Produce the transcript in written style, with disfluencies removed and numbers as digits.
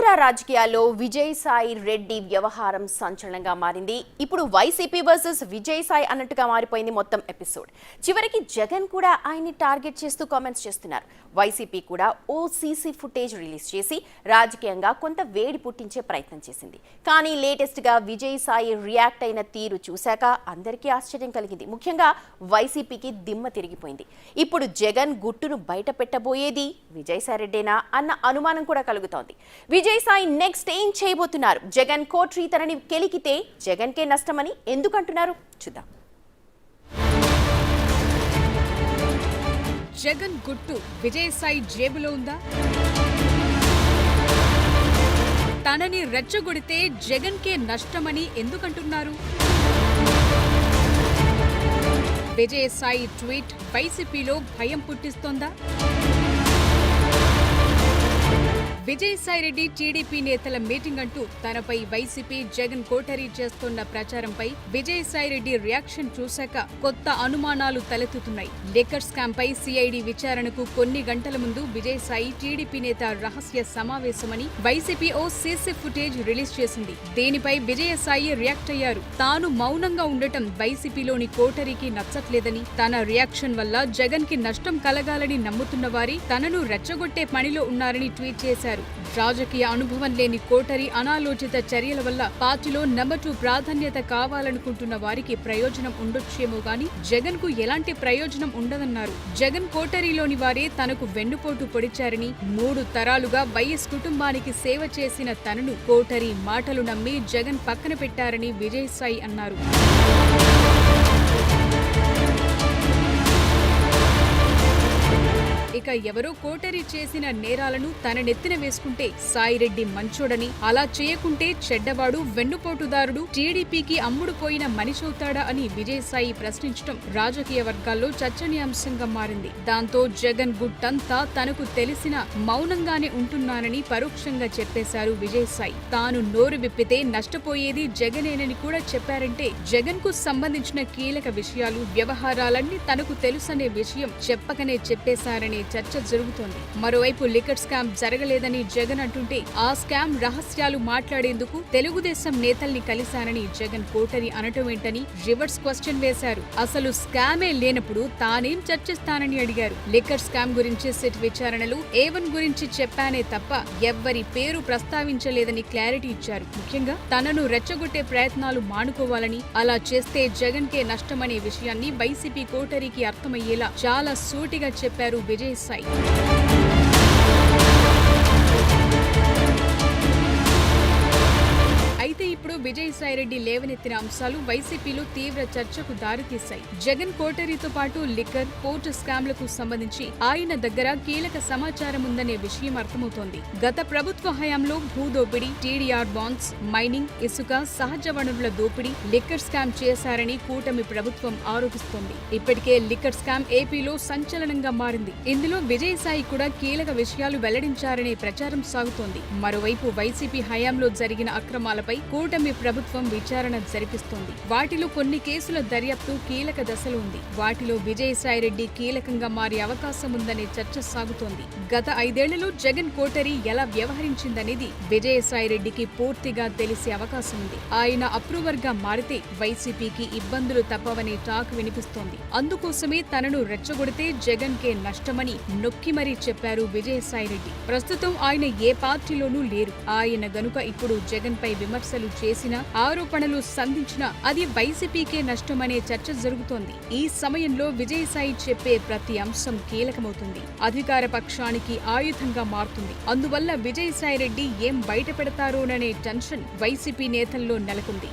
ఆంధ్ర రాజకీయాల్లో విజయసాయి రెడ్డి వ్యవహారం సంచలనంగా మారింది. ఇప్పుడు వైసీపీ వర్సెస్ విజయసాయి అన్నట్టుగా మారిపోయింది మొత్తం ఎపిసోడ్. చివరికి జగన్ కూడా ఆయన్ని టార్గెట్ చేస్తూ కామెంట్స్ చేస్తున్నారు. వైసీపీ కూడా ఓ సీసీ ఫుటేజ్ రిలీజ్ చేసి రాజకీయంగా కొంత వేడి పుట్టించే ప్రయత్నం చేసింది. కానీ లేటెస్ట్ గా విజయసాయి రియాక్ట్ అయిన తీరు చూశాక అందరికీ ఆశ్చర్యం కలిగింది. ముఖ్యంగా వైసీపీకి దిమ్మ తిరిగిపోయింది. ఇప్పుడు జగన్ గుట్టును బయట పెట్టబోయేది విజయసాయి రెడ్డేనా అన్న అనుమానం కూడా కలుగుతోంది. విజయసాయి నెక్స్ట్ ఏం చేయబోతున్నారు? జగన్ కోట్రీ తనని కెలికితే జగన్కే నష్టమని ఎందుకంటున్నారు? చూద్దాం. జగన్ గుట్టు విజయసాయి జేబులో ఉందా? తనని రెచ్చగొడితే జగన్కే నష్టమని ఎందుకంటున్నారు? విజయసాయి ట్వీట్ వైసీపీలో భయం పుట్టిస్తోందా? విజయసాయిరెడ్డి టీడీపీ నేతల మీటింగ్ అంటూ తనపై వైసీపీ జగన్ కోటరీ చేస్తున్న ప్రచారంపై విజయసాయిరెడ్డి రియాక్షన్ చూశాక కొత్త అనుమానాలు తలెత్తుతున్నాయి. లిక్కర్ స్కామ్ పై సిఐడి విచారణకు కొన్ని గంటల ముందు విజయసాయి టీడీపీ నేత రహస్య సమావేశమని వైసీపీ ఓ సీసీ ఫుటేజ్ రిలీజ్ చేసింది. దీనిపై విజయసాయి రియాక్ట్ అయ్యారు. తాను మౌనంగా ఉండటం వైసీపీలోని కోటరీకి నచ్చట్లేదని, తన రియాక్షన్ వల్ల జగన్ కి నష్టం కలగాలని నమ్ముతున్న వారి తనను రెచ్చగొట్టే పనిలో ఉన్నారని ట్వీట్ చేశారు. రాజకీయ అనుభవం లేని కోటరీ అనాలోచిత చర్యల వల్ల పార్టీలో నెంబర్ 2 ప్రాధాన్యత కావాలనుకుంటున్న వారికి ప్రయోజనం ఉండొచ్చేమో గాని జగన్ కు ఎలాంటి ప్రయోజనం ఉండదన్నారు. జగన్ కోటరీలోని వారే తనకు వెన్నుపోటు పొడిచారని, 3 తరాలుగా వైఎస్ కుటుంబానికి సేవ చేసిన తనను కోటరీ మాటలు నమ్మి జగన్ పక్కన పెట్టారని విజయసాయి అన్నారు. ఇక ఎవరో కోటరీ చేసిన నేరాలను తన నెత్తిన వేసుకుంటే సాయిరెడ్డి మంచోడని, అలా చేయకుంటే చెడ్డవాడు, వెన్నుపోటుదారుడు, టీడీపీకి అమ్ముడుపోయిన మనిషవుతాడా అని విజయసాయి ప్రశ్నించడం రాజకీయ వర్గాల్లో చర్చనీయాంశంగా మారింది. దాంతో జగన్ గుట్టంతా తనకు తెలిసిన మౌనంగానే ఉంటున్నానని పరోక్షంగా చెప్పేశారు విజయసాయి. తాను నోరు విప్పితే నష్టపోయేది జగనేనని కూడా చెప్పారంటే జగన్ కు సంబంధించిన కీలక విషయాలు, వ్యవహారాలన్నీ తనకు తెలుసనే విషయం చెప్పకనే చెప్పేశారనే చర్చ జరుగుతోంది. మరోవైపు లిక్కర్ స్కామ్ జరగలేదని జగన్ అంటుంటే ఆ స్కామ్ రహస్యాలు మాట్లాడేందుకు తెలుగుదేశం నేతల్ని కలిశానని జగన్ కోటరీ అనటమేంటని రివర్స్ క్వశ్చన్ వేశారు. అసలు స్కామే లేనప్పుడు తానేం చర్చిస్తానని అడిగారు. లిక్కర్ స్కామ్ గురించి సిట్ విచారణలు A1 గురించి చెప్పానే తప్ప ఎవ్వరి పేరు ప్రస్తావించలేదని క్లారిటీ ఇచ్చారు. ముఖ్యంగా తనను రెచ్చగొట్టే ప్రయత్నాలు మానుకోవాలని, అలా చేస్తే జగన్ కే నష్టమనే విషయాన్ని వైసీపీ కోటరీకి అర్థమయ్యేలా చాలా సూటిగా చెప్పారు విజయసాయి. అయితే ఇప్పుడు విజయసాయిరెడ్డి లేవనెత్తిన అంశాలు వైసీపీలో తీవ్ర చర్చకు దారితీశాయి. జగన్ కోటరీతో పాటు లిక్కర్, పోర్టు స్కామ్లకు సంబంధించి ఆయన దగ్గర కీలక సమాచారం ఉందనే విషయం అర్థమవుతోంది. గత ప్రభుత్వ హయాంలో భూదోపిడీ, టీడీఆర్ బాండ్స్, మైనింగ్, ఇసుక, సహజ వనరుల దోపిడీ, లిక్కర్ స్కామ్ చేశారని కూటమి ప్రభుత్వం ఆరోపిస్తోంది. ఇప్పటికే లిక్కర్ స్కామ్ ఏపీలో సంచలనంగా మారింది. ఇందులో విజయసాయి కూడా కీలక విషయాలు వెల్లడించారనే ప్రచారం సాగుతోంది. మరోవైపు వైసీపీ హయాంలో జరిగిన అక్రమాలపై కూటమి ప్రభుత్వం విచారణ జరిపిస్తోంది. వాటిలో కొన్ని కేసుల దర్యాప్తు కీలక దశలో ఉంది. వాటిలో విజయసాయిరెడ్డి కీలకంగా మారే అవకాశం ఉందనే చర్చ సాగుతోంది. గత 5 ఏళ్లలో జగన్ కోటరీ ఎలా వ్యవహరించిందనేది విజయసాయిరెడ్డికి పూర్తిగా తెలిసే అవకాశం ఉంది. ఆయన అప్రూవర్ గా మారితే వైసీపీకి ఇబ్బందులు తప్పవనే టాక్ వినిపిస్తోంది. అందుకోసమే తనను రెచ్చగొడితే జగన్ కే నష్టమని నొక్కి మరీ చెప్పారు విజయసాయిరెడ్డి. ప్రస్తుతం ఆయన ఏ పార్టీలోనూ లేరు. ఆయన గనుక ఇప్పుడు జగన్ పై విమర్శలు చేసిన, ఆరోపణలు సంధించిన అది వైసీపీకే నష్టమనే చర్చ జరుగుతోంది. ఈ సమయంలో విజయసాయి చెప్పే ప్రతి అంశం కీలకమవుతుంది. అధికార పక్షానికి ఆయుధంగా మారుతుంది. అందువల్ల విజయసాయిరెడ్డి ఏం బయట పెడతారోననే టెన్షన్ వైసీపీ నేతల్లో నెలకొంది.